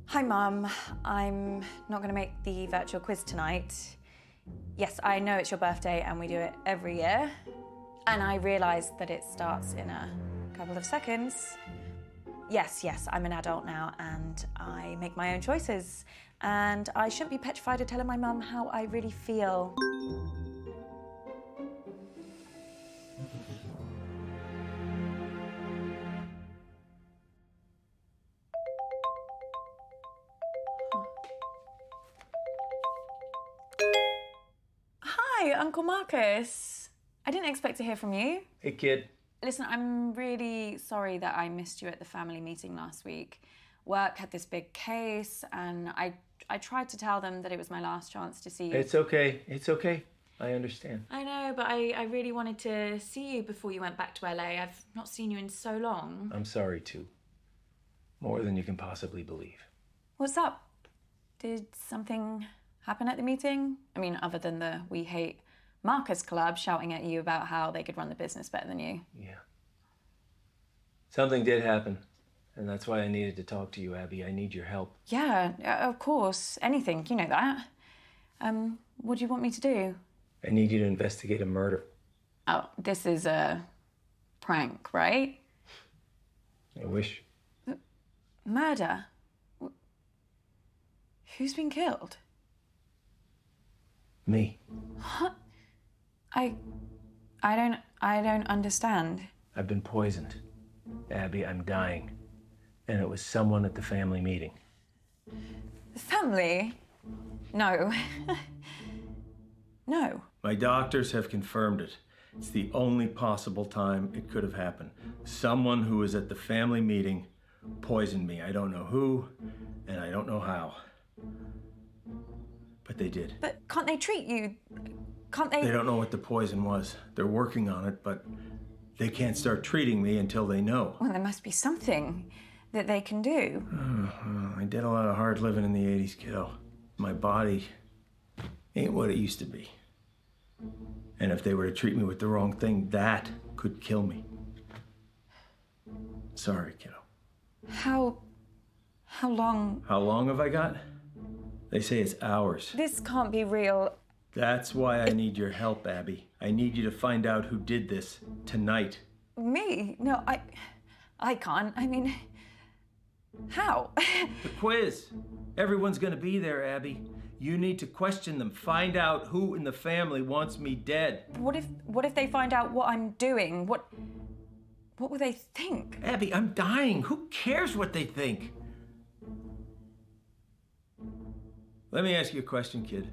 Hi, Mum. I'm not going to make the virtual quiz tonight. Yes, I know it's your birthday and we do it every year. And I realise that it starts in a couple of seconds. Yes, I'm an adult now and I make my own choices. And I shouldn't be petrified of telling my mum how I really feel. Hi, Uncle Marcus. I didn't expect to hear from you. Hey, kid. Listen, I'm really sorry that I missed you at the family meeting last week. Work had this big case, and I tried to tell them that it was my last chance to see you. It's okay. It's okay. I understand. I know, but I really wanted to see you before you went back to LA. I've not seen you in so long. I'm sorry, too. More than you can possibly believe. What's up? Did something happen at the meeting? I mean, other than the We Hate Marcus Club shouting at you about how they could run the business better than you. Yeah. Something did happen, and that's why I needed to talk to you, Abby. I need your help. Yeah, of course. Anything, you know that. What do you want me to do? I need you to investigate a murder. Oh, this is a prank, right? I wish. Murder? Who's been killed? Me. What? I don't understand. I've been poisoned. Abby, I'm dying. And it was someone at the family meeting. The family? No. No. My doctors have confirmed it. It's the only possible time it could have happened. Someone who was at the family meeting poisoned me. I don't know who, and I don't know how. But they did. But can't they treat you? Can't they? They don't know what the poison was. They're working on it, but they can't start treating me until they know. Well, there must be something that they can do. I did a lot of hard living in the 80s, kiddo. My body ain't what it used to be. And if they were to treat me with the wrong thing, that could kill me. Sorry, kiddo. How long? How long have I got? They say it's hours. This can't be real. That's why I need your help, Abby. I need you to find out who did this tonight. Me? No, I can't. I mean, how? The quiz. Everyone's gonna be there, Abby. You need to question them. Find out who in the family wants me dead. What if they find out what I'm doing? What will they think? Abby, I'm dying. Who cares what they think? Let me ask you a question, kid.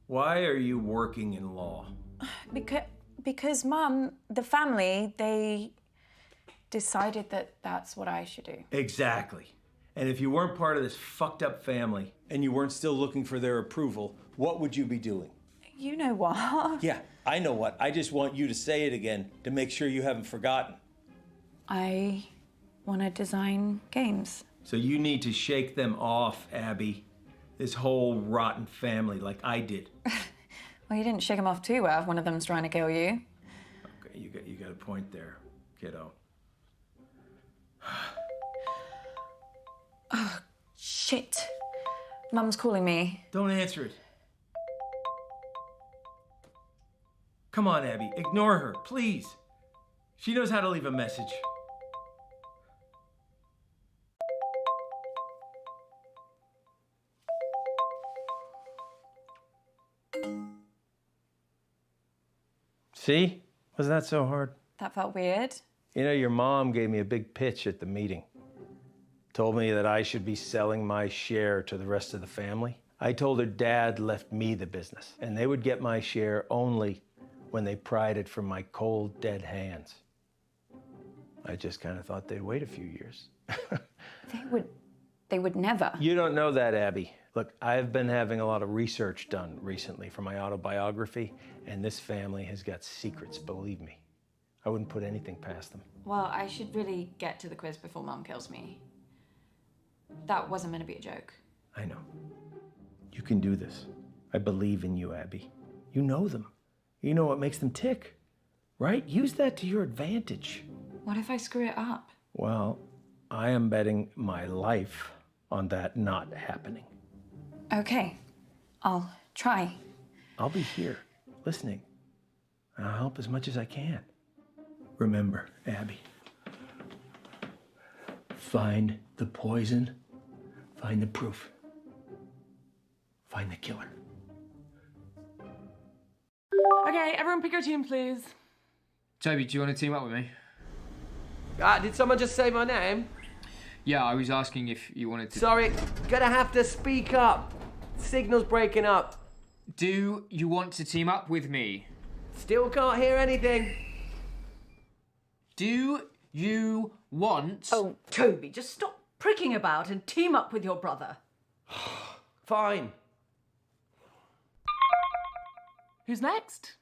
Why are you working in law? Because Mum, the family, they decided that that's what I should do. Exactly. And if you weren't part of this fucked up family and you weren't still looking for their approval, what would you be doing? You know what? Yeah, I know what. I just want you to say it again to make sure you haven't forgotten. I want to design games. So you need to shake them off, Abby. This whole rotten family like I did. Well, you didn't shake them off too well if one of them's trying to kill you. Okay, you got a point there, kiddo. Oh, shit. Mum's calling me. Don't answer it. Come on, Abby, ignore her, please. She knows how to leave a message. See? Was that so hard? That felt weird. You know, your mom gave me a big pitch at the meeting. Told me that I should be selling my share to the rest of the family. I told her Dad left me the business, and they would get my share only when they pried it from my cold, dead hands. I just kind of thought they'd wait a few years. They would never. You don't know that, Abby. Look, I've been having a lot of research done recently for my autobiography, and this family has got secrets, believe me. I wouldn't put anything past them. Well, I should really get to the quiz before Mum kills me. That wasn't meant to be a joke. I know. You can do this. I believe in you, Abby. You know them. You know what makes them tick, right? Use that to your advantage. What if I screw it up? Well, I am betting my life on that not happening. Okay, I'll try. I'll be here, listening. And I'll help as much as I can. Remember, Abby, find the poison, find the proof, find the killer. Okay, everyone pick your team, please. Toby, do you want to team up with me? Did someone just say my name? Yeah, I was asking if you wanted to... Sorry, gonna have to speak up. Signal's breaking up. Do you want to team up with me? Still can't hear anything. Do you want... Oh, Toby, just stop pricking about and team up with your brother. Fine. Who's next?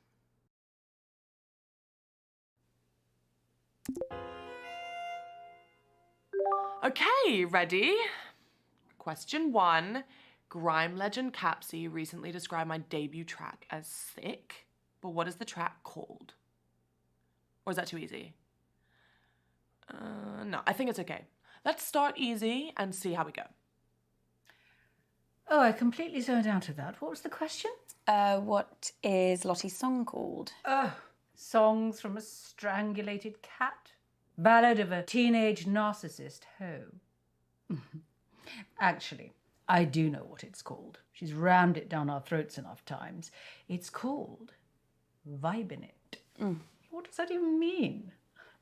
Okay, ready? Question 1. Grime legend Capsy recently described my debut track as sick, but what is the track called? Or is that too easy? No, I think it's okay. Let's start easy and see how we go. Oh, I completely zoned out of that. What was the question? What is Lottie's song called? Songs from a Strangulated Cat? Ballad of a Teenage Narcissist Hoe. Actually, I do know what it's called. She's rammed it down our throats enough times. It's called Vibin' It. What does that even mean?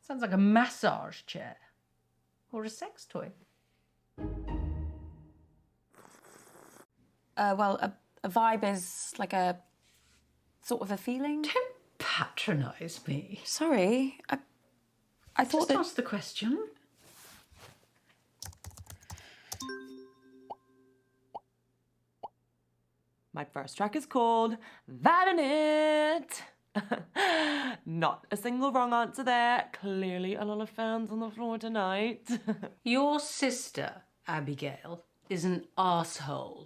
Sounds like a massage chair. Or a sex toy. Well, a vibe is like a sort of a feeling. Don't patronise me. Sorry, I thought Just that... ask the question. My first track is called Vibin' It. Not a single wrong answer there. Clearly a lot of fans on the floor tonight. Your sister, Abigail, is an arsehole.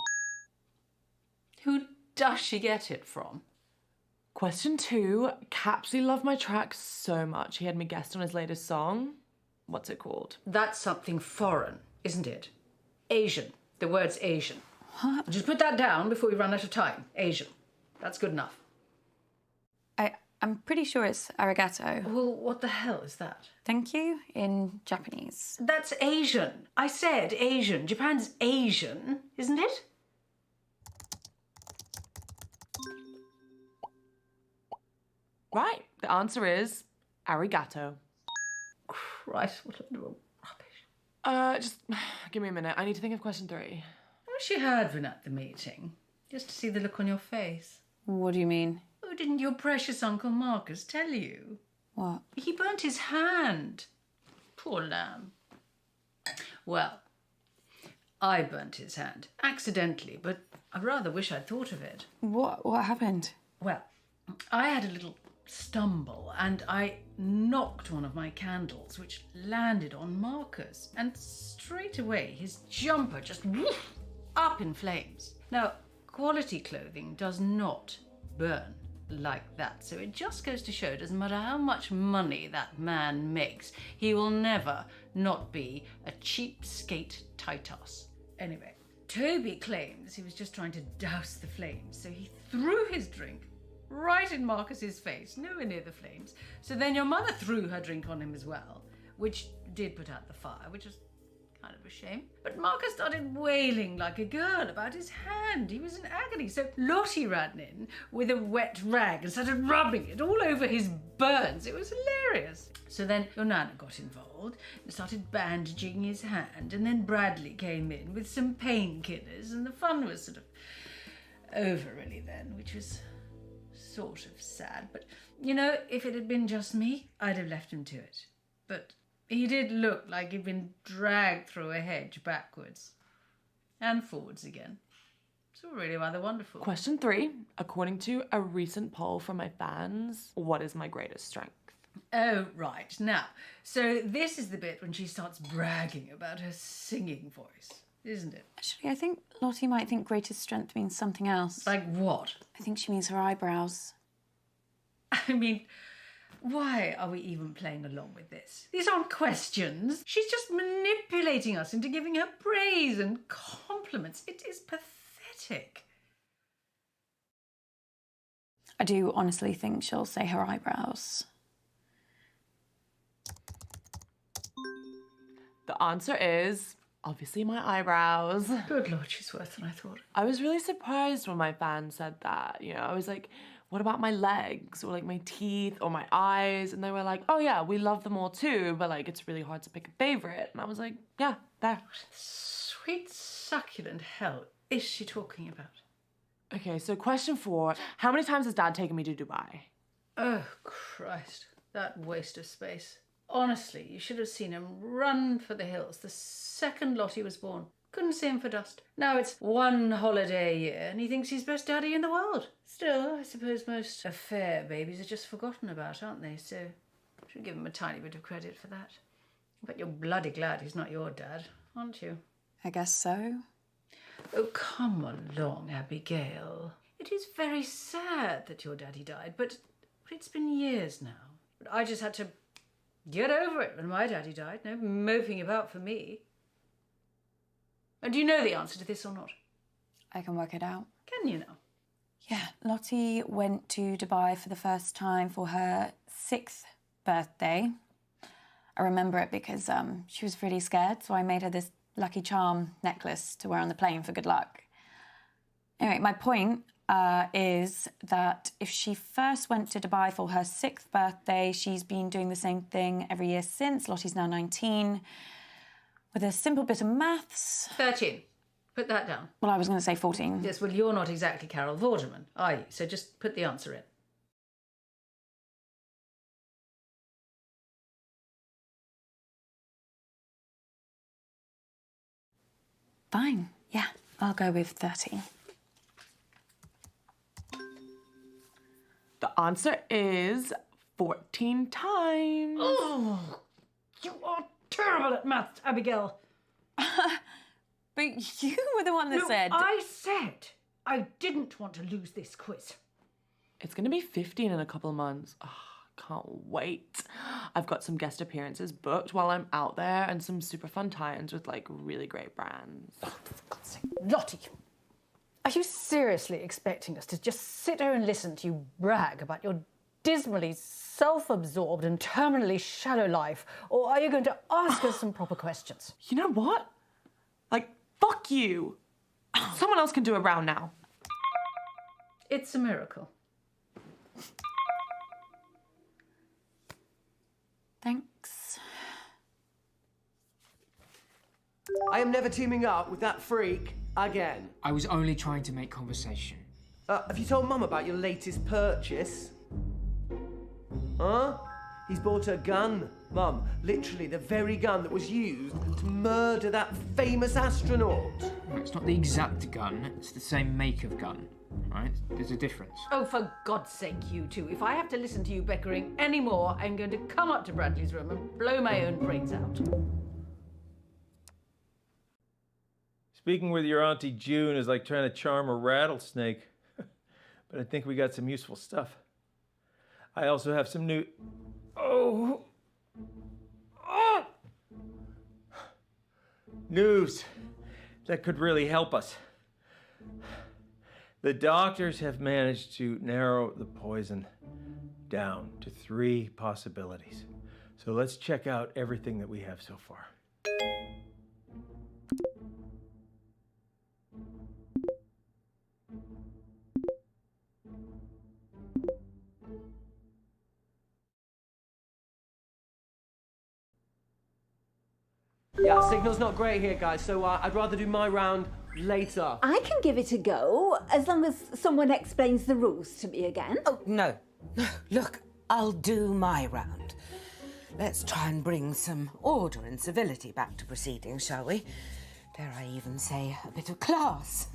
Who does she get it from? Question 2. Capsy loved my track so much he had me guest on his latest song. What's it called? That's something foreign, isn't it? Asian. The word's Asian. What? Just put that down before we run out of time. Asian. That's good enough. I'm pretty sure it's arigato. Well, what the hell is that? Thank you in Japanese. That's Asian. I said Asian. Japan's Asian, isn't it? Right, the answer is arigato. Christ, what a little rubbish. Just give me a minute. I need to think of question 3. I wish you had been at the meeting, just to see the look on your face. What do you mean? Oh, didn't your precious Uncle Marcus tell you? What? He burnt his hand. Poor lamb. Well, I burnt his hand. Accidentally, but I rather wish I'd thought of it. What happened? Well, I had a little stumble and I knocked one of my candles, which landed on Marcus. And straight away, his jumper just woof, up in flames. Now, quality clothing does not burn like that. So it just goes to show, doesn't matter how much money that man makes, he will never not be a cheapskate Titus. Anyway, Toby claims he was just trying to douse the flames, so he threw his drink right in Marcus's face, nowhere near the flames. So then your mother threw her drink on him as well, which did put out the fire, which was kind of a shame. But Marcus started wailing like a girl about his hand. He was in agony. So Lottie ran in with a wet rag and started rubbing it all over his burns. It was hilarious. So then your Nana got involved and started bandaging his hand. And then Bradley came in with some painkillers. And the fun was sort of over really then, which was sort of sad. But, you know, if it had been just me, I'd have left him to it. But he did look like he'd been dragged through a hedge backwards and forwards again. It's all really rather wonderful. Question 3. According to a recent poll from my fans, what is my greatest strength? Oh, right. Now, so this is the bit when she starts bragging about her singing voice, isn't it? Actually, I think Lottie might think greatest strength means something else. Like what? I think she means her eyebrows. I mean, Why are we even playing along with this? These aren't questions. She's just manipulating us into giving her praise and compliments. It is pathetic. I do honestly think she'll say her eyebrows. The answer is obviously my eyebrows. Good Lord, she's worse than I thought. I was really surprised when my fans said that. You know, I was like, what about my legs or like my teeth or my eyes? And they were like, oh yeah, we love them all too, but like it's really hard to pick a favorite. And I was like, yeah, there. Sweet succulent hell is she talking about? Okay, so question 4. How many times has Dad taken me to Dubai? Oh, Christ. That waste of space. Honestly, you should have seen him run for the hills the second Lottie was born. Couldn't see him for dust. Now it's one holiday a year and he thinks he's best daddy in the world. Still, I suppose most affair babies are just forgotten about, aren't they? So should give him a tiny bit of credit for that. But you're bloody glad he's not your dad, aren't you? I guess so. Oh, come along, Abigail. It is very sad that your daddy died, but it's been years now. But I just had to get over it when my daddy died. No moping about for me. And do you know the answer to this or not? I can work it out. Can you now? Yeah, Lottie went to Dubai for the first time for her 6th birthday. I remember it because she was really scared, so I made her this lucky charm necklace to wear on the plane for good luck. Anyway, my point is that if she first went to Dubai for her 6th birthday, she's been doing the same thing every year since. Lottie's now 19. With a simple bit of maths... 13. Put that down. Well, I was going to say 14. Yes, well, you're not exactly Carol Vorderman, are you? So just put the answer in. Fine. Yeah, I'll go with 13. The answer is 14 times. Oh, you are terrible at maths, Abigail. But you were the one that said... I said I didn't want to lose this quiz. It's going to be 15 in a couple of months. Oh, can't wait. I've got some guest appearances booked while I'm out there and some super fun tie-ins with like really great brands. Oh, for God's sake. Lottie, are you seriously expecting us to just sit here and listen to you brag about your dismally self-absorbed and terminally shallow life, or are you going to ask us some proper questions? You know what? Like, fuck you. Someone else can do a round now. It's a miracle. Thanks. I am never teaming up with that freak again. I was only trying to make conversation. Have you told Mum about your latest purchase? Huh? He's bought a gun, Mum. Literally the very gun that was used to murder that famous astronaut. No, it's not the exact gun, it's the same make of gun, right? There's a difference. Oh, for God's sake, you two. If I have to listen to you bickering anymore, I'm going to come up to Bradley's room and blow my own brains out. Speaking with your Auntie June is like trying to charm a rattlesnake. But I think we got some useful stuff. I also have some new... Oh! News that could really help us. The doctors have managed to narrow the poison down to 3 possibilities. So let's check out everything that we have so far. Yeah, signal's not great here, guys, so I'd rather do my round later. I can give it a go, as long as someone explains the rules to me again. Oh, no. Look, I'll do my round. Let's try and bring some order and civility back to proceedings, shall we? Dare I even say a bit of class?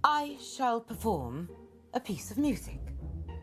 I shall perform a piece of music.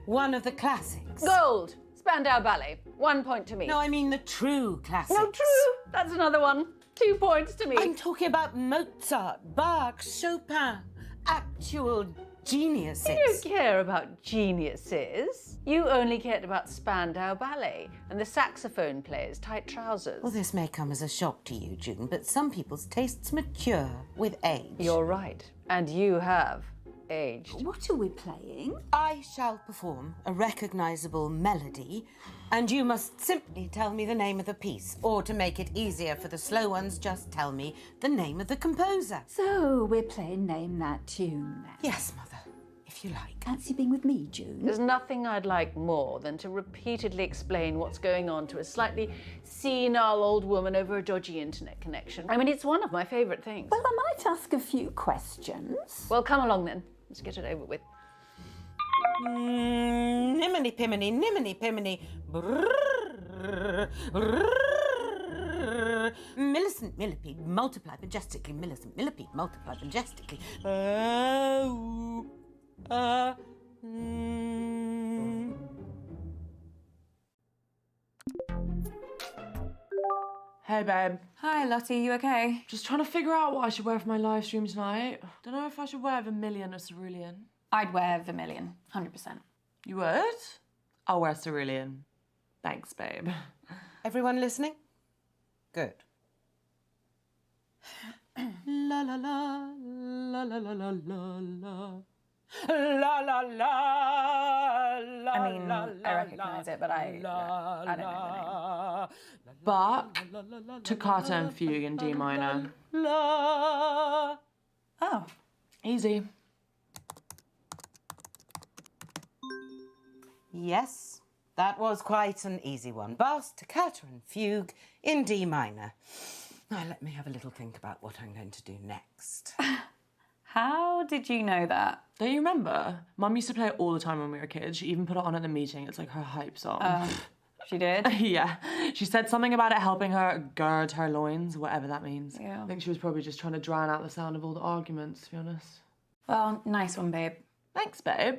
One of the classics. Gold! Spandau Ballet. 1 point to me. No, I mean the true classics. No, true. That's another one. 2 points to me. I'm talking about Mozart, Bach, Chopin. Actual geniuses. You don't care about geniuses. You only cared about Spandau Ballet and the saxophone player's tight trousers. Well, this may come as a shock to you, June, but some people's tastes mature with age. You're right. And you have aged. What are we playing? I shall perform a recognisable melody, and you must simply tell me the name of the piece. Or to make it easier for the slow ones, just tell me the name of the composer. So we're playing Name That Tune then. Yes, Mother, if you like. Fancy being with me, June? There's nothing I'd like more than to repeatedly explain what's going on to a slightly senile old woman over a dodgy internet connection. I mean, it's one of my favourite things. Well, I might ask a few questions. Well, come along then. Let's get it over with. Niminy piminy, niminy piminy. Brrrr, brrrr. Millicent millipede, multiply majestically. Millicent millipede, multiply majestically. Hey, babe. Hi, Lottie, you okay? Just trying to figure out what I should wear for my live stream tonight. Don't know if I should wear vermilion or cerulean. I'd wear vermilion, 100%. You would? I'll wear cerulean. Thanks, babe. Everyone listening? Good. La la la la la la la la la. La la la la. I mean, I recognise it, but I don't know the name. Bach, toccata and fugue in D minor. La. Oh, Easy. Yes, that was quite an easy one. Bass, toccata and fugue in D minor. Now let me have a little think about what I'm going to do next. how did you know that? Don't you remember? Mum used to play it all the time when we were kids. She even put it on at the meeting. It's like her hype song. She did? Yeah. She said something about it helping her gird her loins, whatever that means. Yeah. I think she was probably just trying to drown out the sound of all the arguments, to be honest. Well, nice one, babe. Thanks, babe.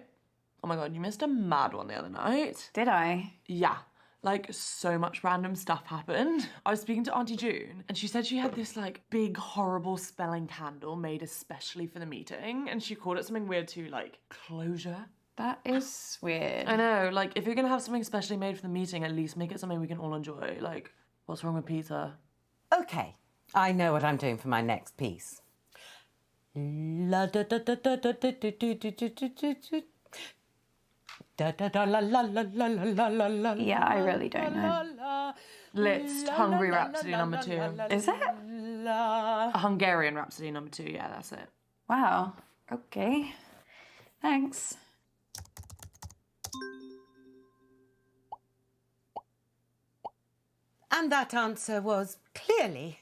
Oh my God, you missed a mad one the other night. Did I? Yeah. Like, so much random stuff happened. I was speaking to Auntie June, and she said she had this, like, big, horrible smelling candle made especially for the meeting, and she called it something weird too, like, closure. That is weird. I know, like, if you're gonna have something specially made for the meeting, at least make it something we can all enjoy. Like, what's wrong with pizza? Okay, I know what I'm doing for my next piece. La da da da da da da da da da da da da la la la la la la la. Yeah, I really don't know. Liszt, Hungary Rhapsody number 2. Is it? A Hungarian Rhapsody number 2, yeah, that's it. Wow. Okay. Thanks. And that answer was clearly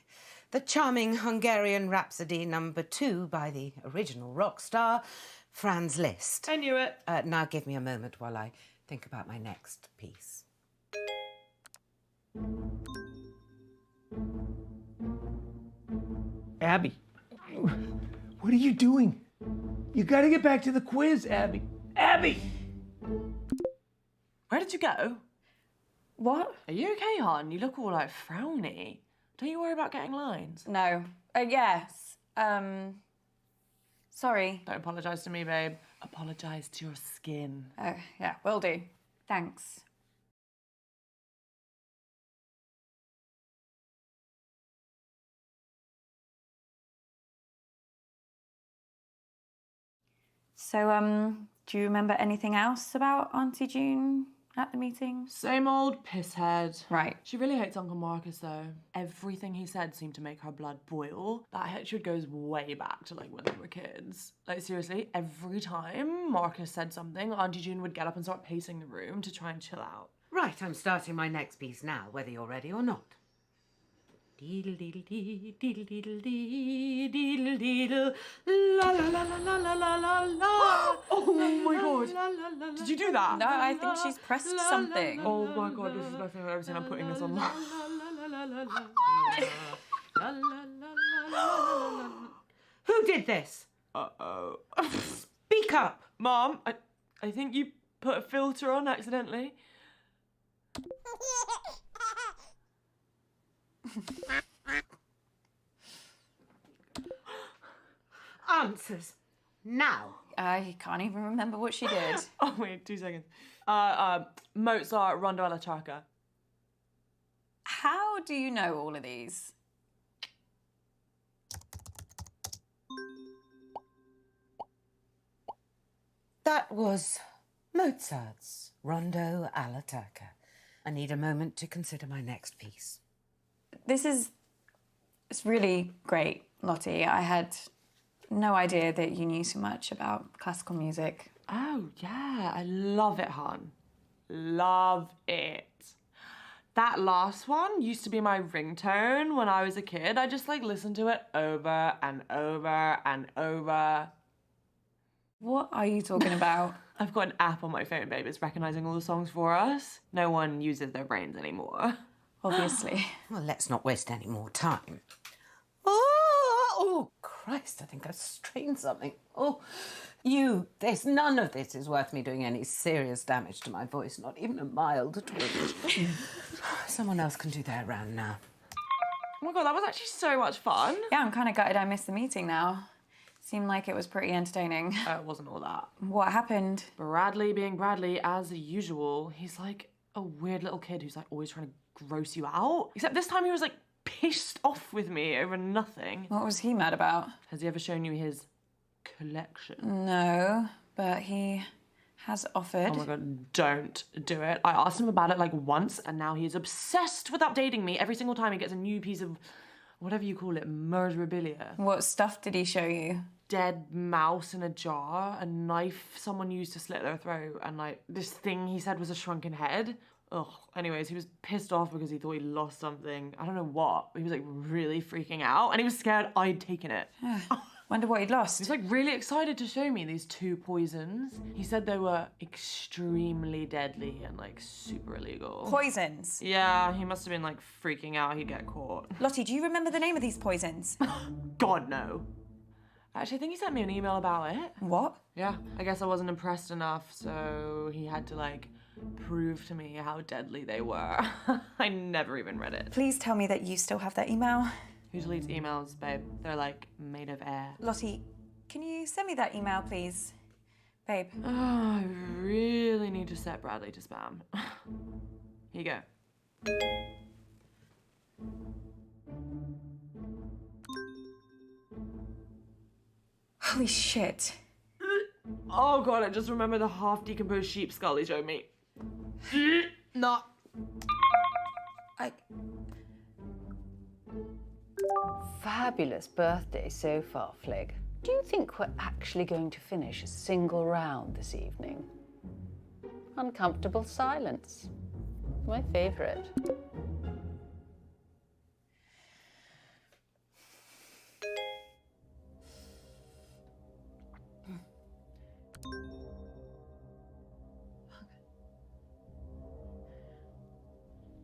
the charming Hungarian Rhapsody number 2 by the original rock star, Franz Liszt. I knew it. Now give me a moment while I think about my next piece. Abby, what are you doing? You gotta get back to the quiz, Abby. Abby! Where did you go? What? Are you okay, hon? You look all like frowny. Don't you worry about getting lines. No. Yes. Sorry. Don't apologise to me, babe. Apologise to your skin. Oh, yeah, will do. Thanks. So, do you remember anything else about Auntie June at the meeting? Same old pisshead. Right. She really hates Uncle Marcus, though. Everything he said seemed to make her blood boil. That hatred goes way back to, like, when they were kids. Like, seriously, every time Marcus said something, Auntie June would get up and start pacing the room to try and chill out. Right, I'm starting my next piece now, whether you're ready or not. Deedle deedle dee, deedle deedle dee, deedle deedle, la la la la la la la la. Oh my God! Did you do that? No, I think she's pressed something. Oh my God, this is the best thing I've ever seen. I'm putting this on. Who did this? Uh-oh. Speak up! Mom, I think you put a filter on accidentally. Answers. Now. I can't even remember what she did. Oh, wait, 2 seconds. Mozart, Rondo alla Turca. How do you know all of these? That was Mozart's Rondo alla Turca. I need a moment to consider my next piece. It's really great, Lottie. I had no idea that you knew so much about classical music. Oh, yeah, I love it, hon. Love it. That last one used to be my ringtone when I was a kid. I just listened to it over and over and over. What are you talking about? I've got an app on my phone, babe. It's recognizing all the songs for us. No one uses their brains anymore. Obviously. Well, let's not waste any more time. Oh, Christ, I think I strained something. None of this is worth me doing any serious damage to my voice, not even a mild twinge. Someone else can do their round now. Oh my God, that was actually so much fun. Yeah, I'm kind of gutted I missed the meeting now. Seemed like it was pretty entertaining. It wasn't all that. What happened? Bradley being Bradley, as usual. He's like a weird little kid who's always trying to gross you out. Except this time he was pissed off with me over nothing. What was he mad about? Has he ever shown you his collection? No, but he has offered. Oh my God, don't do it. I asked him about it once, and now he is obsessed with updating me every single time he gets a new piece of, whatever you call it, murderabilia. What stuff did he show you? Dead mouse in a jar, a knife someone used to slit their throat, and this thing he said was a shrunken head. Ugh. Anyways, he was pissed off because he thought he lost something. I don't know what. He was really freaking out, and he was scared I'd taken it. Wonder what he'd lost. He's really excited to show me these 2 poisons. He said they were extremely deadly and super illegal. Poisons? Yeah, he must have been freaking out he'd get caught. Lottie, do you remember the name of these poisons? God, no. Actually, I think he sent me an email about it. What? Yeah, I guess I wasn't impressed enough, so he had to prove to me how deadly they were. I never even read it. Please tell me that you still have that email. Who deletes emails, babe? They're made of air. Lottie, can you send me that email, please? Babe. Oh, I really need to set Bradley to spam. Here you go. Holy shit. Oh God, I just remember the half-decomposed sheep skull he showed me. Not. Fabulous birthday so far, Flig. Do you think we're actually going to finish a single round this evening? Uncomfortable silence. My favourite.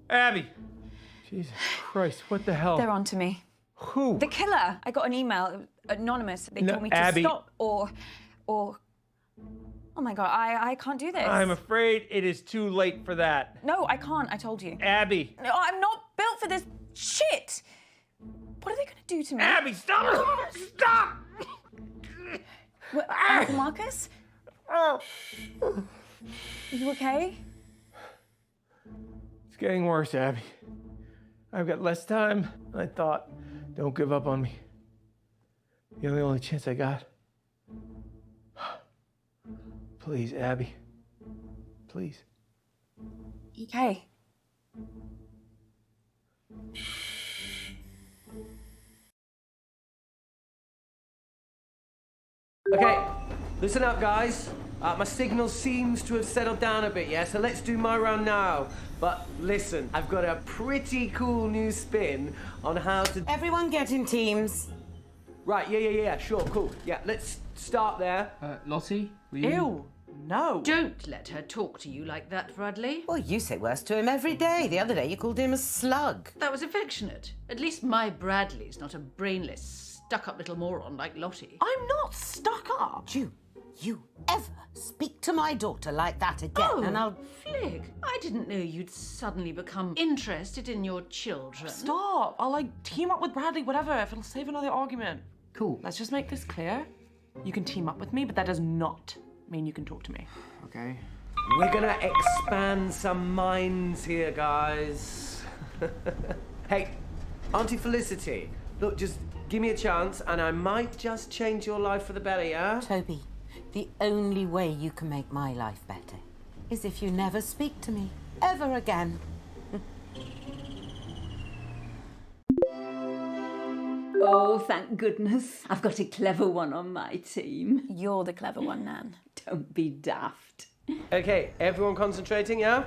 Abby! Jesus Christ, what the hell? They're on to me. Who? The killer. I got an email, anonymous. They told me to Abby. stop or... Oh my God, I can't do this. I'm afraid it is too late for that. No, I can't, I told you. Abby! No, I'm not built for this shit. What are they gonna do to me? Abby, stop! Stop! What, Uncle Marcus? Oh. Are you okay? It's getting worse, Abby. I've got less time than I thought. Don't give up on me. You're the only chance I got. Please, Abby. Please. Okay. Okay, listen up, guys. My signal seems to have settled down a bit, yeah? So let's do my round now. But listen, I've got a pretty cool new spin on how to... Everyone get in teams. Right, yeah, sure, cool. Yeah, let's start there. Lottie, will you? Ew, no. Don't let her talk to you like that, Bradley. Well, you say worse to him every day. The other day you called him a slug. That was affectionate. At least my Bradley's not a brainless, stuck-up little moron like Lottie. I'm not stuck up. You ever speak to my daughter like that again, and I'll... Flig, I didn't know you'd suddenly become interested in your children. Stop. I'll team up with Bradley, whatever, if it'll save another argument. Cool. Let's just make this clear. You can team up with me, but that does not mean you can talk to me. Okay. We're gonna expand some minds here, guys. Hey, Auntie Felicity, look, just give me a chance and I might just change your life for the better, yeah? Toby, the only way you can make my life better is if you never speak to me ever again. Oh, thank goodness. I've got a clever one on my team. You're the clever one, Nan. Don't be daft. Okay, everyone concentrating, yeah?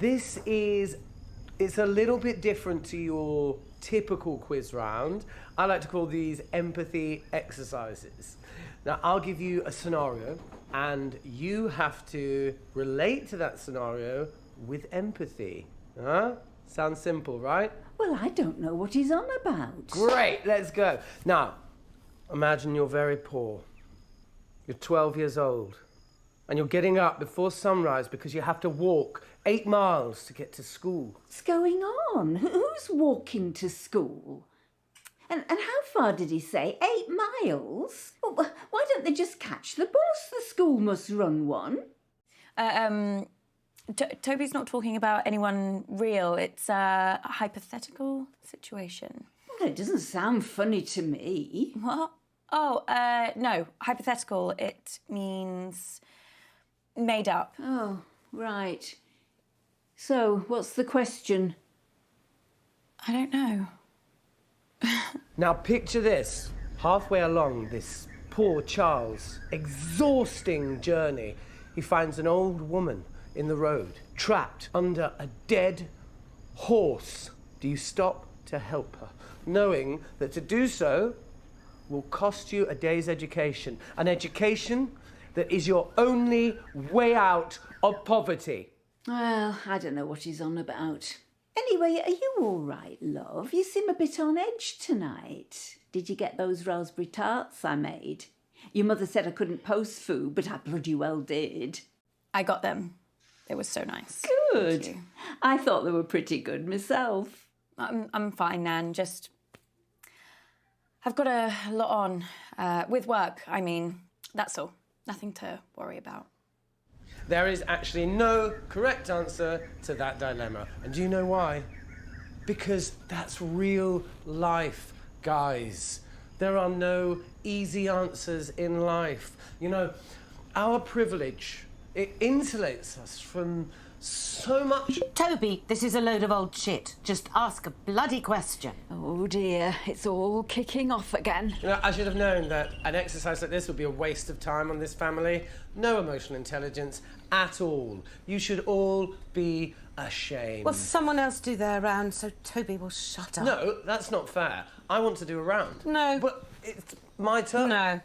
It's a little bit different to your typical quiz round. I like to call these empathy exercises. Now, I'll give you a scenario, and you have to relate to that scenario with empathy. Huh? Sounds simple, right? Well, I don't know what he's on about. Great, let's go. Now, imagine you're very poor. You're 12 years old, and you're getting up before sunrise because you have to walk 8 miles to get to school. What's going on? Who's walking to school? And how far did he say? 8 miles? Well, why don't they just catch the bus? The school must run one. Toby's not talking about anyone real. It's a hypothetical situation. Well, it doesn't sound funny to me. What? Oh, no. Hypothetical. It means made up. Oh, right. So, what's the question? I don't know. Now picture this. Halfway along this poor Charles' exhausting journey, he finds an old woman in the road, trapped under a dead horse. Do you stop to help her, knowing that to do so will cost you a day's education, an education that is your only way out of poverty? Well, I don't know what he's on about. Anyway, are you all right, love? You seem a bit on edge tonight. Did you get those raspberry tarts I made? Your mother said I couldn't post food, but I bloody well did. I got them. It was so nice. Good. Thank you. I thought they were pretty good myself. I'm fine, Nan. Just I've got a lot on with work. I mean, that's all. Nothing to worry about. There is actually no correct answer to that dilemma. And do you know why? Because that's real life, guys. There are no easy answers in life. You know, our privilege, it insulates us from so much. Toby, this is a load of old shit. Just ask a bloody question. Oh dear, it's all kicking off again. You know, I should have known that an exercise like this would be a waste of time on this family. No emotional intelligence at all. You should all be ashamed. Will someone else do their round so Toby will shut up? No, that's not fair. I want to do a round. No. But it's my turn. No.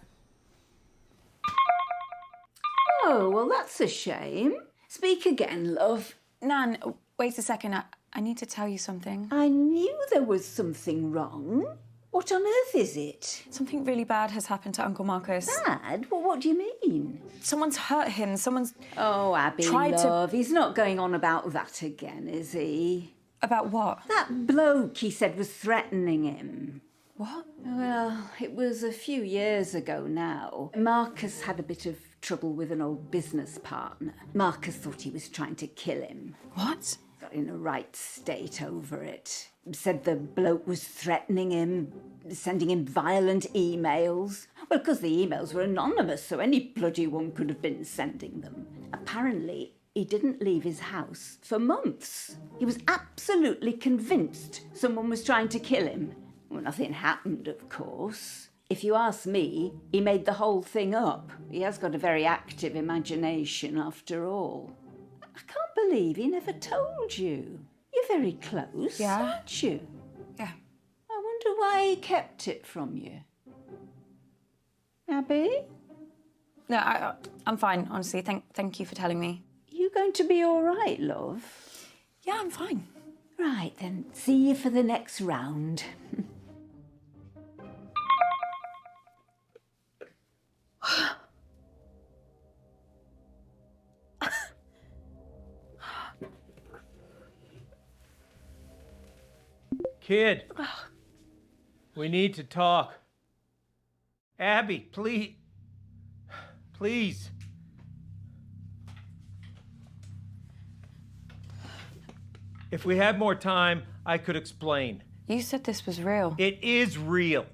Oh, well, that's a shame. Speak again, love. Nan, wait a second. I need to tell you something. I knew there was something wrong. What on earth is it? Something really bad has happened to Uncle Marcus. Bad? Well, what do you mean? Someone's hurt him. Someone's Oh, Abby, tried to- love, he's not going on about that again, is he? About what? That bloke he said was threatening him. What? Well, it was a few years ago now. Marcus had a bit of trouble with an old business partner. Marcus thought he was trying to kill him. What? Got in a right state over it. Said the bloke was threatening him, sending him violent emails. Well, because the emails were anonymous, so any bloody one could have been sending them. Apparently, he didn't leave his house for months. He was absolutely convinced someone was trying to kill him. Well, nothing happened, of course. If you ask me, he made the whole thing up. He has got a very active imagination, after all. I can't believe he never told you. You're very close, Yeah. aren't you? Yeah. I wonder why he kept it from you. Abby, No, I'm fine, honestly. Thank you for telling me. you going to be all right, love? Yeah, I'm fine. Right, then. See you for the next round. Kid, we need to talk. Abby, please. Please. If we had more time, I could explain. You said this was real. It is real.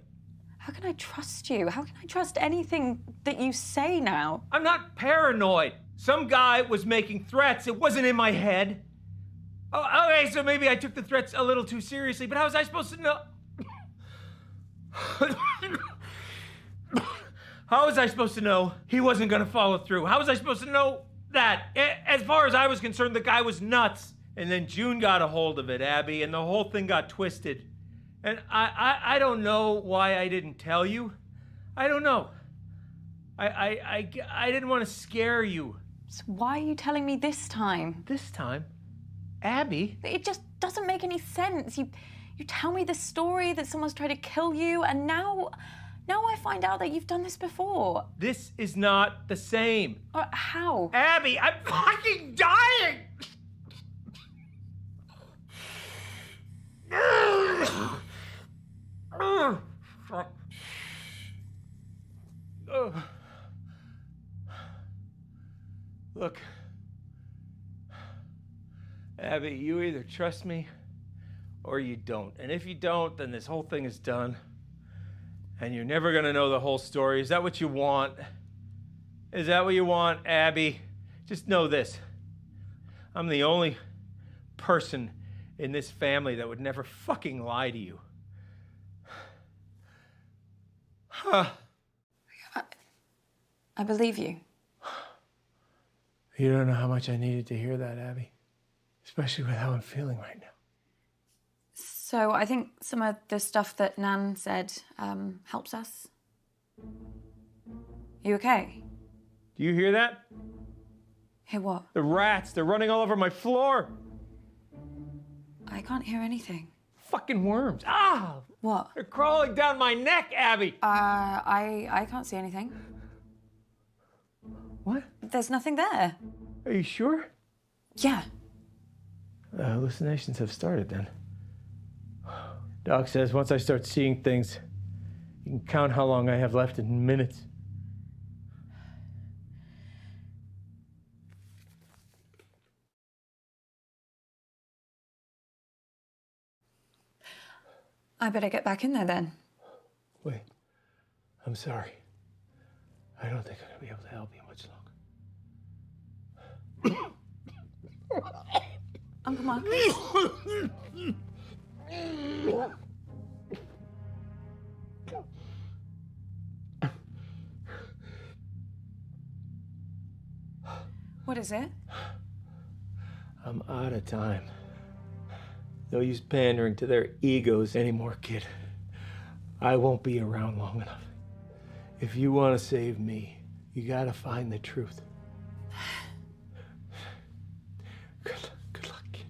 How can I trust you? How can I trust anything that you say now? I'm not paranoid. Some guy was making threats. It wasn't in my head. Oh, okay, so maybe I took the threats a little too seriously, but how was I supposed to know? How was I supposed to know he wasn't gonna follow through? How was I supposed to know that? As far as I was concerned, the guy was nuts. And then June got a hold of it, Abby, and the whole thing got twisted. And I don't know why I didn't tell you. I don't know. I didn't want to scare you. So why are you telling me this time? This time? Abby? It just doesn't make any sense. You tell me the story that someone's tried to kill you, and now I find out that you've done this before. This is not the same. How? Abby, I'm fucking dying! Look, Abby, you either trust me or you don't. And if you don't, then this whole thing is done. And you're never gonna know the whole story. Is that what you want? Is that what you want, Abby? Just know this. I'm the only person in this family that would never fucking lie to you. I believe you. You don't know how much I needed to hear that, Abby. Especially with how I'm feeling right now. So I think some of the stuff that Nan said helps us. You okay? Do you hear that? Hear what? The rats, they're running all over my floor. I can't hear anything. Fucking worms. Ah! What? They're crawling down my neck, Abby. I can't see anything. What? There's nothing there. Are you sure? Yeah. Hallucinations have started then. Doc says once I start seeing things, you can count how long I have left in minutes. I better get back in there then. Wait, I'm sorry. I don't think I'm gonna be able to help you much longer. Uncle Mark. What is it? I'm out of time. No use pandering to their egos anymore, kid. I won't be around long enough. If you want to save me, you gotta find the truth. Good luck, kid.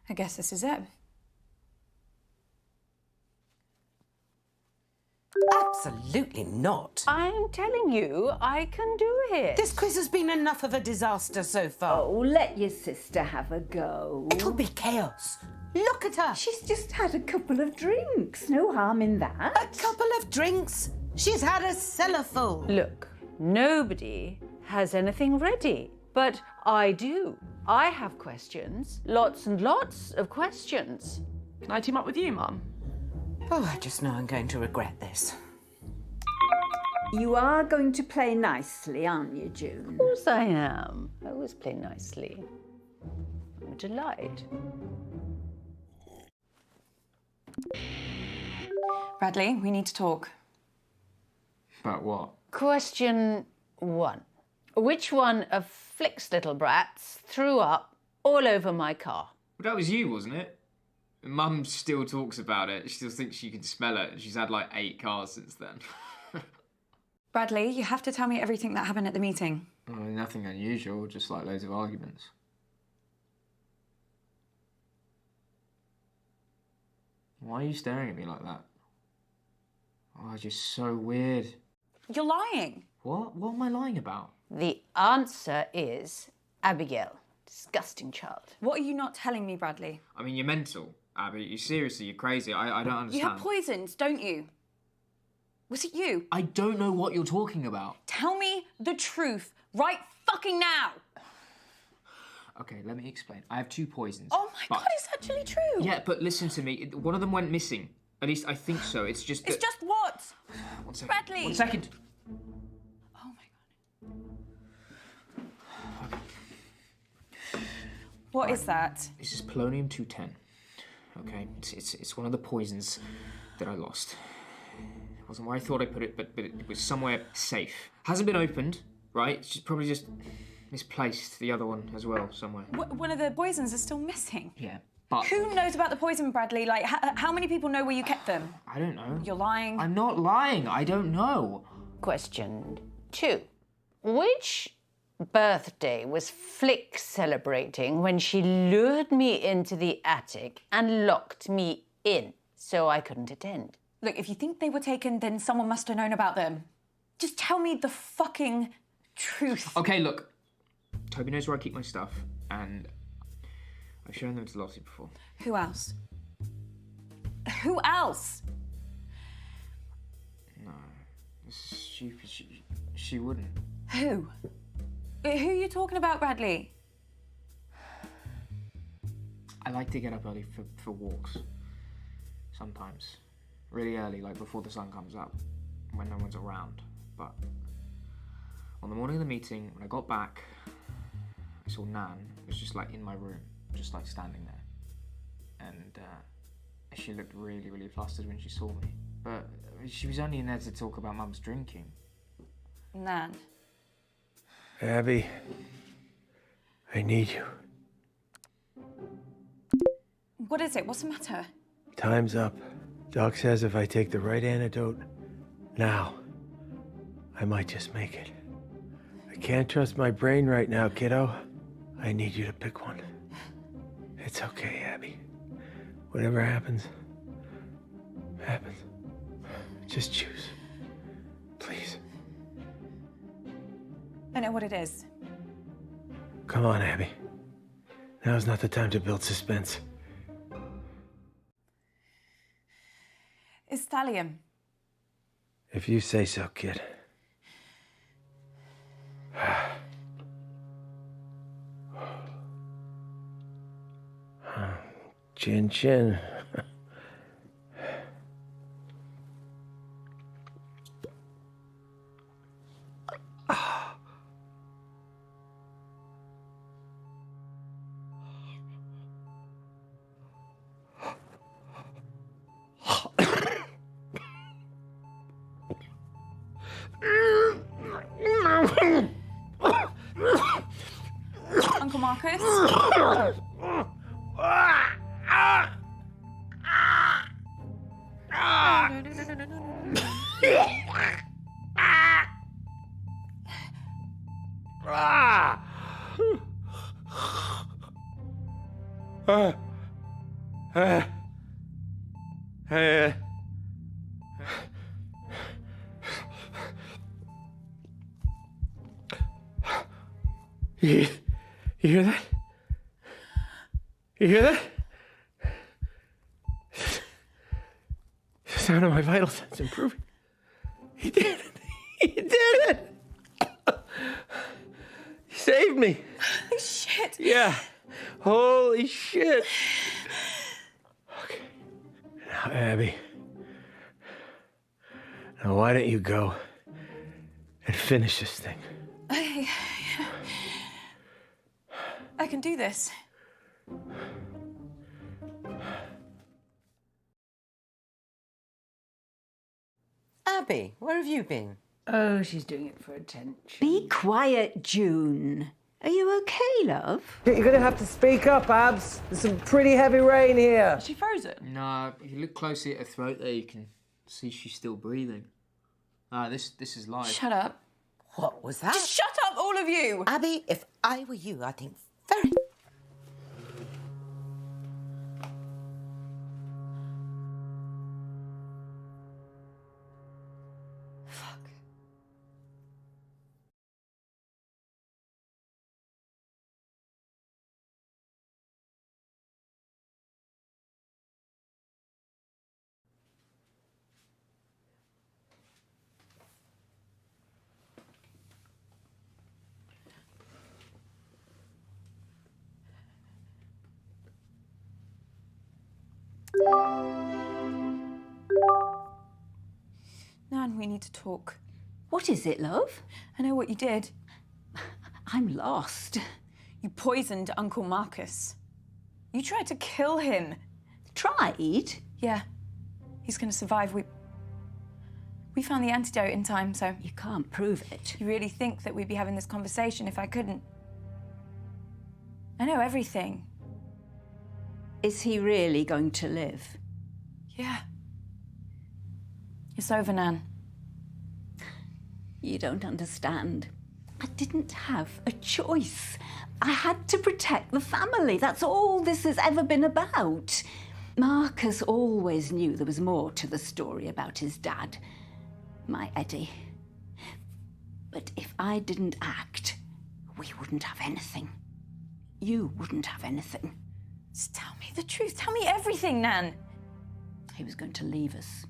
I guess this is it. Absolutely not. I'm telling you, I can do it. This quiz has been enough of a disaster so far. Oh, let your sister have a go. It'll be chaos. Look at her. She's just had a couple of drinks. No harm in that. A couple of drinks. She's had a cellar full. Look, nobody has anything ready, but I do. I have questions, lots and lots of questions. Can I team up with you, Mum? Oh, I just know I'm going to regret this. You are going to play nicely, aren't you, June? Of course I am. I always play nicely. I'm a delight. Bradley, we need to talk. About what? Question 1. Which one of Flick's little brats threw up all over my car? Well, that was you, wasn't it? Mum still talks about it. She still thinks she can smell it. She's had like 8 cars since then. Bradley, you have to tell me everything that happened at the meeting. Well, nothing unusual, just like loads of arguments. Why are you staring at me like that? Oh, it's just so weird. You're lying. What? What am I lying about? The answer is Abigail. Disgusting child. What are you not telling me, Bradley? I mean, you're mental, Abby. You're crazy. I don't understand. You have poisons, don't you? Was it you? I don't know what you're talking about. Tell me the truth right fucking now. Okay, let me explain. I have 2 poisons. Oh my God, it's actually true. Yeah, but listen to me. One of them went missing. At least I think so. It's just that... It's just what? One second. Bradley. 1 second. Oh my God. What is that? This is polonium-210. Okay, it's one of the poisons that I lost. It wasn't where I thought I put it, but it was somewhere safe. Hasn't been opened, right? It's probably just misplaced the other one as well somewhere. One of the poisons is still missing. Yeah, but... Who knows about the poison, Bradley? Like, how many people know where you kept them? I don't know. You're lying. I'm not lying. I don't know. Question 2. Which birthday was Flick celebrating when she lured me into the attic and locked me in so I couldn't attend? Look, if you think they were taken, then someone must have known about them. Just tell me the fucking truth. Okay, look. Toby knows where I keep my stuff, and I've shown them to Lottie before. Who else? Who else? No, this is stupid. She wouldn't. Who? Who are you talking about, Bradley? I like to get up early for walks. Sometimes. Really early, like before the sun comes up, when no one's around. But on the morning of the meeting, when I got back, I saw Nan was just like in my room, just like standing there. And she looked really, really flustered when she saw me. But she was only in there to talk about Mum's drinking. Nan. Abby, I need you. What is it? What's the matter? Time's up. Doc says if I take the right antidote now, I might just make it. I can't trust my brain right now, kiddo. I need you to pick one. It's okay, Abby. Whatever happens, happens. Just choose. Please. I know what it is. Come on, Abby. Now's not the time to build suspense. It's thallium. If you say so, kid. Chin chin. Uncle Marcus? You hear that? You hear that? The sound of my vital signs improving. He did it. He did it. He saved me. Holy shit. Yeah. Holy shit. Okay. Now, Abby. Now, why don't you go and finish this thing? I can do this. Abby, where have you been? Oh, she's doing it for attention. Be quiet, June. Are you okay, love? You're gonna have to speak up, Abs. There's some pretty heavy rain here. Is she frozen? No, if you look closely at her throat there, you can see she's still breathing. This is live. Shut up. What was that? Just shut up, all of you! Abby, if I were you, I'd think very Nan, we need to talk. What is it, love? I know what you did. I'm lost. You poisoned Uncle Marcus. You tried to kill him. Tried? Yeah. He's gonna survive. We found the antidote in time, so... You can't prove it. You really think that we'd be having this conversation if I couldn't? I know everything. Is he really going to live? Yeah. It's over, Nan. You don't understand. I didn't have a choice. I had to protect the family. That's all this has ever been about. Marcus always knew there was more to the story about his dad, my Eddie. But if I didn't act, we wouldn't have anything. You wouldn't have anything. Just tell me the truth. Tell me everything, Nan. He was going to leave us,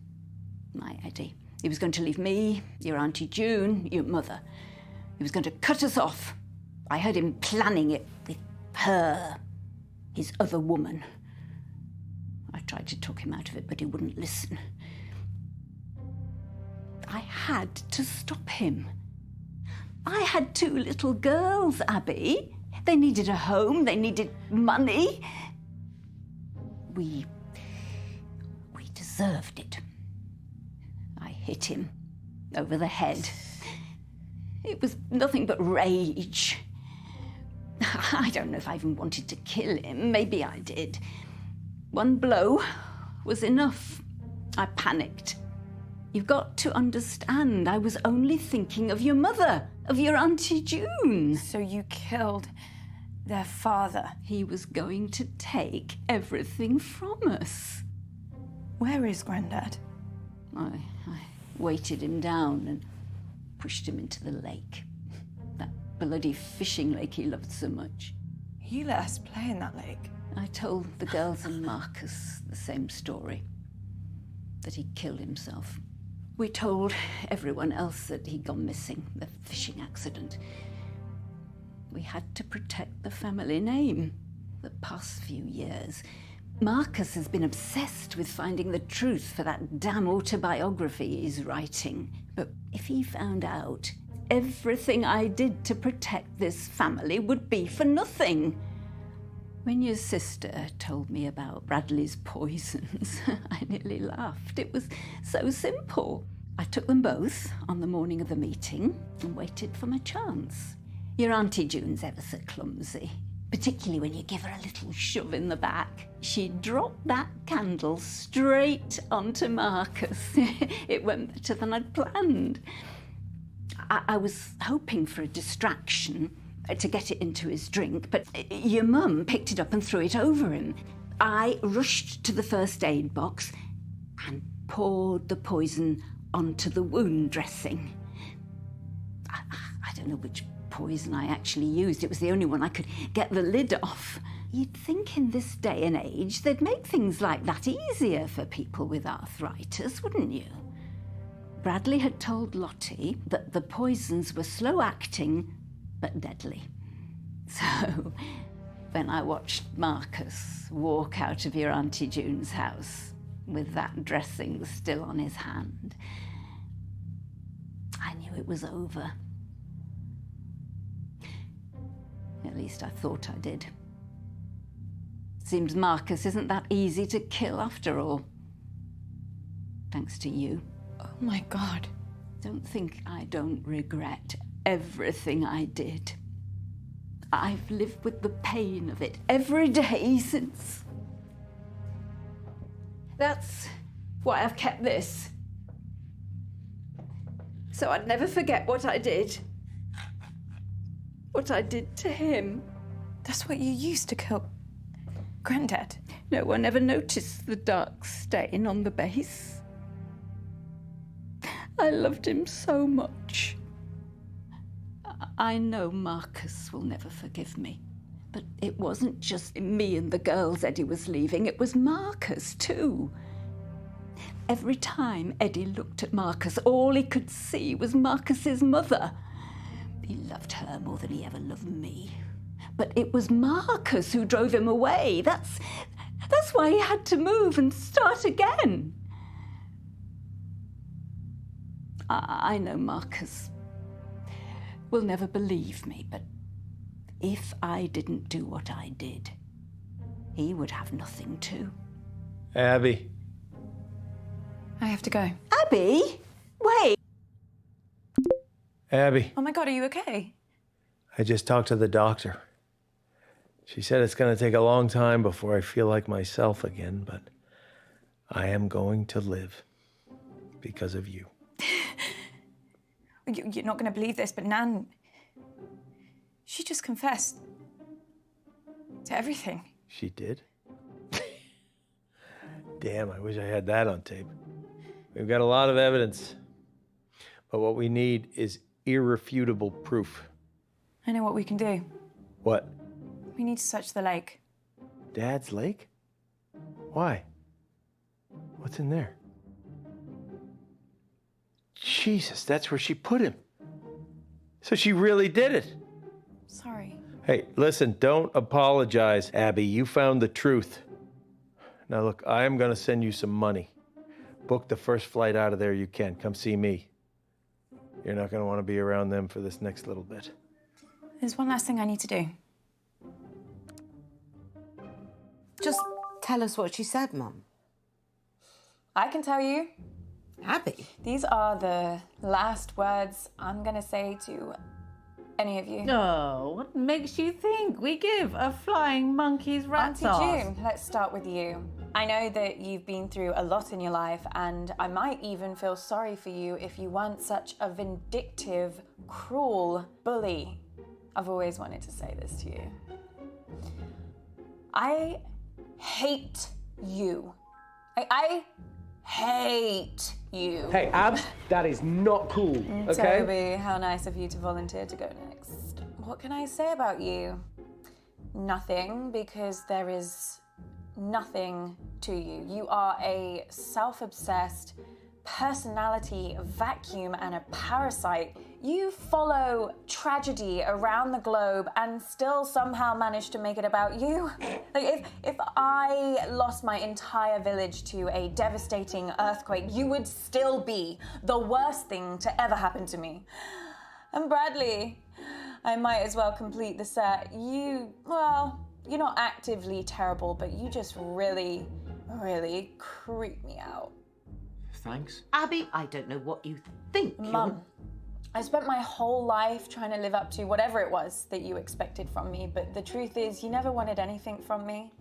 my Eddie. He was going to leave me, your Auntie June, your mother. He was going to cut us off. I heard him planning it with her, his other woman. I tried to talk him out of it, but he wouldn't listen. I had to stop him. I had 2 little girls, Abby. They needed a home, they needed money. We deserved it. I hit him over the head. It was nothing but rage. I don't know if I even wanted to kill him. Maybe I did. 1 blow was enough. I panicked. You've got to understand, I was only thinking of your mother, of your Auntie June. So you killed their father. He was going to take everything from us. Where is Grandad? I weighted him down and pushed him into the lake. That bloody fishing lake he loved so much. You let us play in that lake. I told the girls and Marcus the same story, that he killed himself. We told everyone else that he'd gone missing, the fishing accident. We had to protect the family name. The past few years, Marcus has been obsessed with finding the truth for that damn autobiography he's writing. But if he found out, everything I did to protect this family would be for nothing. When your sister told me about Bradley's poisons, I nearly laughed. It was so simple. I took them both on the morning of the meeting and waited for my chance. Your Auntie June's ever so clumsy, particularly when you give her a little shove in the back. She dropped that candle straight onto Marcus. It went better than I'd planned. I was hoping for a distraction, to get it into his drink, but your mum picked it up and threw it over him. I rushed to the first aid box and poured the poison onto the wound dressing. I don't know which poison I actually used. It was the only one I could get the lid off. You'd think in this day and age they'd make things like that easier for people with arthritis, wouldn't you? Bradley had told Lottie that the poisons were slow-acting but deadly. So, when I watched Marcus walk out of your Auntie June's house with that dressing still on his hand, I knew it was over. At least I thought I did. Seems Marcus isn't that easy to kill after all. Thanks to you. Oh my God. Don't think I don't regret everything I did. I've lived with the pain of it every day since. That's why I've kept this. So I'd never forget what I did. What I did to him. That's what you used to kill Grandad. No one ever noticed the dark stain on the base. I loved him so much. I know Marcus will never forgive me. But it wasn't just me and the girls Eddie was leaving, it was Marcus too. Every time Eddie looked at Marcus, all he could see was Marcus's mother. He loved her more than he ever loved me. But it was Marcus who drove him away. That's That's why he had to move and start again. I know Marcus will never believe me, but if I didn't do what I did, he would have nothing too. Abby. I have to go. Abby, wait. Abby, Oh my God, are you okay? I just talked to the doctor. She said it's going to take a long time before I feel like myself again, but I am going to live because of you. You're not going to believe this, but Nan, she just confessed to everything. She did? Damn, I wish I had that on tape. We've got a lot of evidence, but what we need is irrefutable proof. I know what we can do. What? We need to search the lake. Dad's lake? Why? What's in there? Jesus, that's where she put him. So she really did it. Sorry. Hey, listen, don't apologize, Abby. You found the truth. Now look, I am gonna send you some money. Book the first flight out of there you can. Come see me. You're not gonna wanna be around them for this next little bit. There's one last thing I need to do. Just tell us what she said, Mum. I can tell you. Abby? These are the last words I'm gonna say to any of you. Oh, what makes you think we give a flying monkey's rat's Auntie ass? June, let's start with you. I know that you've been through a lot in your life, and I might even feel sorry for you if you weren't such a vindictive, cruel bully. I've always wanted to say this to you. I hate you. I hate you. Hey, Ab, that is not cool, okay? Toby, how nice of you to volunteer to go next. What can I say about you? Nothing, because there is nothing to you. You are a self-obsessed personality vacuum and a parasite. You follow tragedy around the globe and still somehow manage to make it about you. Like if I lost my entire village to a devastating earthquake, you would still be the worst thing to ever happen to me. And Bradley, I might as well complete the set. You're not actively terrible, but you just really, really creep me out. Thanks. Abby, I don't know what you think. Mum, I spent my whole life trying to live up to whatever it was that you expected from me, but the truth is you never wanted anything from me.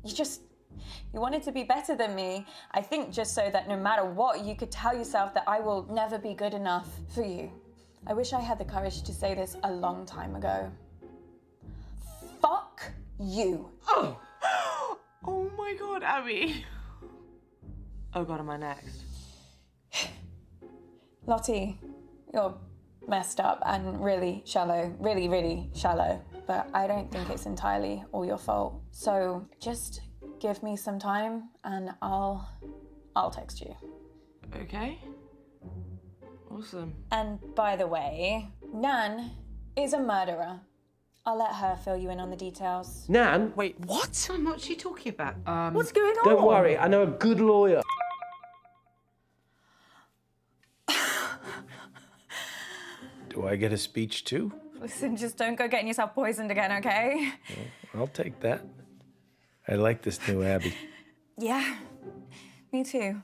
You wanted to be better than me, I think just so that no matter what, you could tell yourself that I will never be good enough for you. I wish I had the courage to say this a long time ago. Fuck you. Oh! Oh my God, Abby. Oh God, am I next? Lottie, you're messed up and really shallow, really, really shallow, but I don't think it's entirely all your fault. So just give me some time and I'll text you. Okay. Awesome. And by the way, Nan is a murderer. I'll let her fill you in on the details. Nan, Wait, what? Mum, what's she talking about? What's going on? don't worry, I know a good lawyer. Do I get a speech too? Listen, just don't go getting yourself poisoned again, okay? I'll take that. I like this new Abby. Yeah, me too.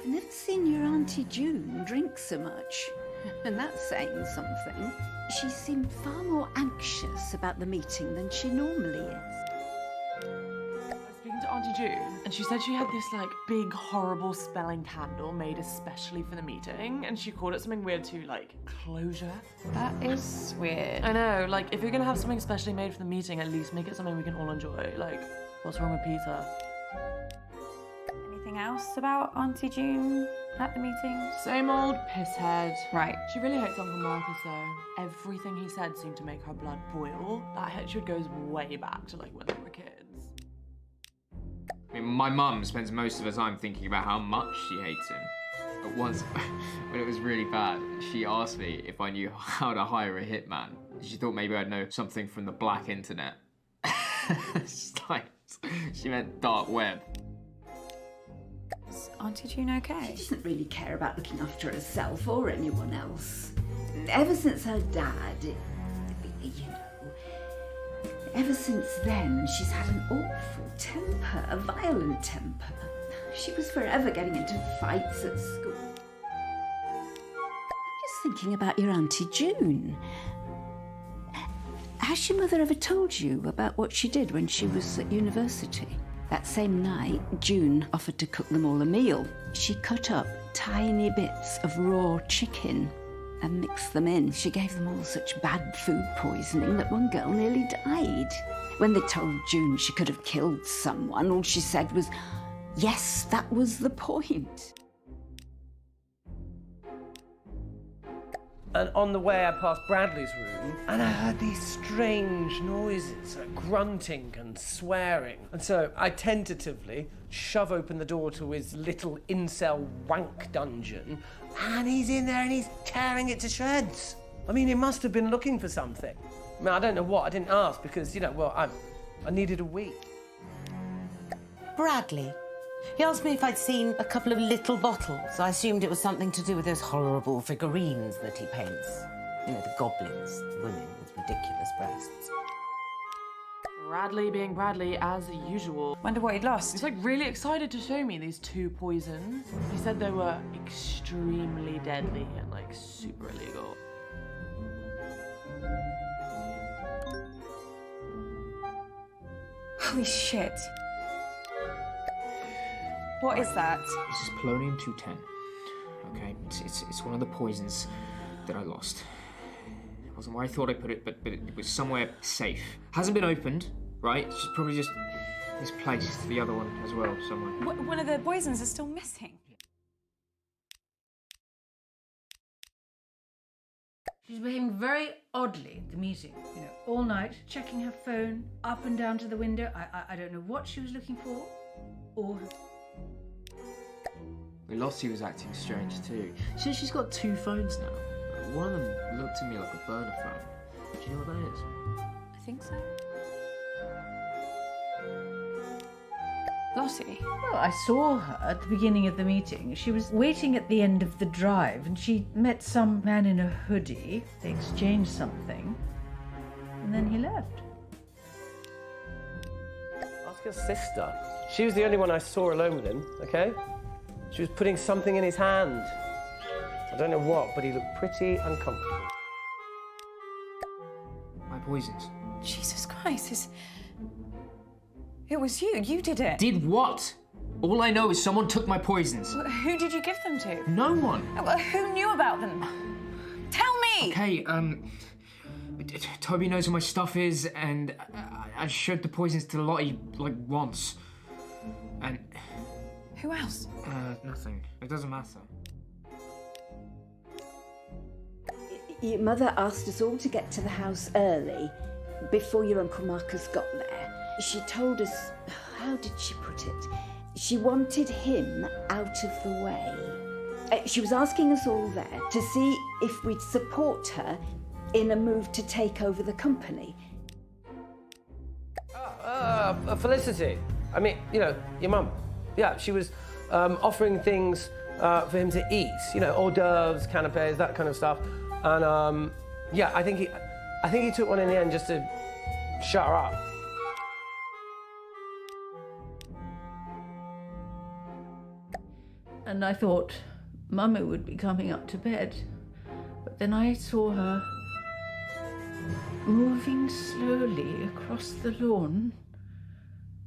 I've never seen your Auntie June drink so much, and that's saying something. She seemed far more anxious about the meeting than she normally is. I was speaking to Auntie June, and she said she had this like big horrible smelling candle made especially for the meeting, and she called it something weird too, like closure. That is weird. I know, like if you're gonna have something specially made for the meeting, at least make it something we can all enjoy. Like, what's wrong with pizza? Anything else about Auntie June at the meeting? Same old pisshead. Right. She really hates Uncle Marcus though. Everything he said seemed to make her blood boil. That hatred goes way back to like when they were kids. I mean, my mum spends most of her time thinking about how much she hates him. But once, when it was really bad, she asked me if I knew how to hire a hitman. She thought maybe I'd know something from the black internet. It's like, she meant dark web. Is Auntie June okay? She doesn't really care about looking after herself or anyone else. Ever since her dad, ever since then, she's had an awful temper, a violent temper. She was forever getting into fights at school. I'm just thinking about your Auntie June. Has your mother ever told you about what she did when she was at university? That same night, June offered to cook them all a meal. She cut up tiny bits of raw chicken and mixed them in. She gave them all such bad food poisoning that one girl nearly died. When they told June she could have killed someone, all she said was, yes, that was the point. And on the way, I passed Bradley's room, and I heard these strange noises, like grunting and swearing. And so I tentatively shove open the door to his little incel wank dungeon, and he's in there and he's tearing it to shreds. I mean, he must have been looking for something. I mean, I don't know what. I didn't ask because, I needed a wee. Bradley. He asked me if I'd seen a couple of little bottles. I assumed it was something to do with those horrible figurines that he paints. You know, the goblins, the women with ridiculous breasts. Bradley being Bradley as usual. Wonder what he'd lost. He's like really excited to show me these 2 poisons. He said they were extremely deadly and like super illegal. Holy shit. What is that? This is polonium-210. Okay, it's one of the poisons that I lost. It wasn't where I thought I put it, but it was somewhere safe. Hasn't been opened, right? It's probably just misplaced. The other one as well, somewhere. One of the poisons is still missing. She's behaving very oddly at the meeting. You know, all night, checking her phone, up and down to the window. I don't know what she was looking for, or... Lottie was acting strange too. She says she's got 2 phones now. One of them looked to me like a burner phone. Do you know what that is? I think so. Lottie? Well, I saw her at the beginning of the meeting. She was waiting at the end of the drive and she met some man in a hoodie. They exchanged something and then he left. Ask your sister. She was the only one I saw alone with him, okay? She was putting something in his hand. I don't know what, but he looked pretty uncomfortable. My poisons. Jesus Christ, it was you. You did it. Did what? All I know is someone took my poisons. Who did you give them to? No one. Who knew about them? Tell me! Okay, Toby knows where my stuff is, and I showed the poisons to Lottie, like, once. And... Who else? Nothing. It doesn't matter. Your mother asked us all to get to the house early, before your Uncle Marcus got there. She told us, how did she put it? She wanted him out of the way. She was asking us all there to see if we'd support her in a move to take over the company. Felicity. I mean, your mum. Yeah, she was offering things for him to eat, hors d'oeuvres, canapes, that kind of stuff. And I think he took one in the end just to shut her up. and I thought Mummy would be coming up to bed. But then I saw her moving slowly across the lawn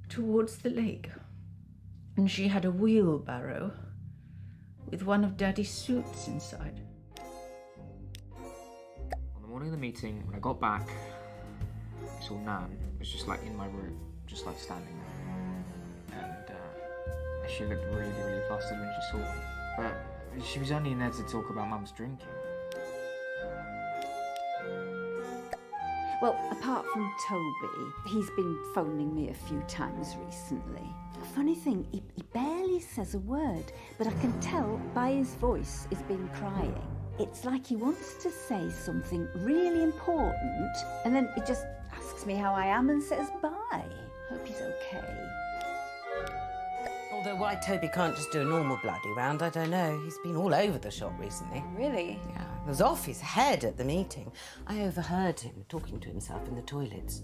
towards the lake. And she had a wheelbarrow with one of Daddy's suits inside. On the morning of the meeting, when I got back, I saw Nan was just like in my room, just like standing there. And she looked really, really flustered when she saw me. But she was only in there to talk about Mum's drinking. Well, apart from Toby, he's been phoning me a few times recently. Funny thing, he barely says a word, but I can tell by his voice he's been crying. It's like he wants to say something really important, and then he just asks me how I am and says bye. Hope he's okay. Although why Toby can't just do a normal bloody round, I don't know. He's been all over the shop recently. Really? Yeah, he was off his head at the meeting. I overheard him talking to himself in the toilets.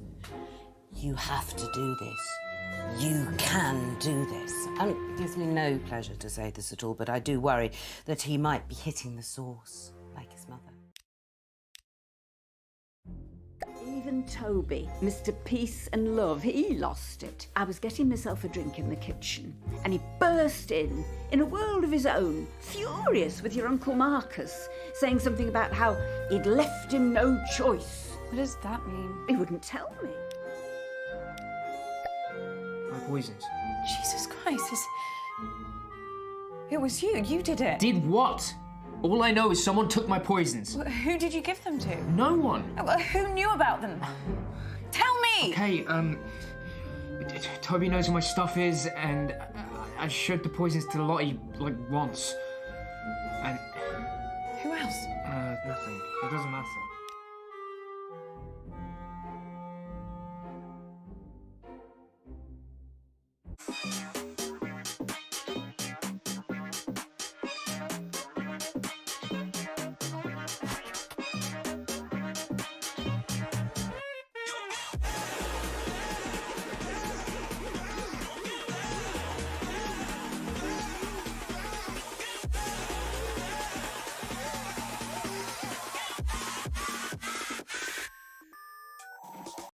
You have to do this. You can do this. It gives me no pleasure to say this at all, but I do worry that he might be hitting the source, like his mother. Even Toby, Mr. Peace and Love, he lost it. I was getting myself a drink in the kitchen, and he burst in a world of his own, furious with your Uncle Marcus, saying something about how he'd left him no choice. What does that mean? He wouldn't tell me. My poisons. Jesus Christ, it was you. You did it. Did what? All I know is someone took my poisons. Who did you give them to? No one. Who knew about them? Tell me! Okay, Toby knows where my stuff is, and I showed the poisons to Lottie, like, once. And... Who else? Nothing. It doesn't matter.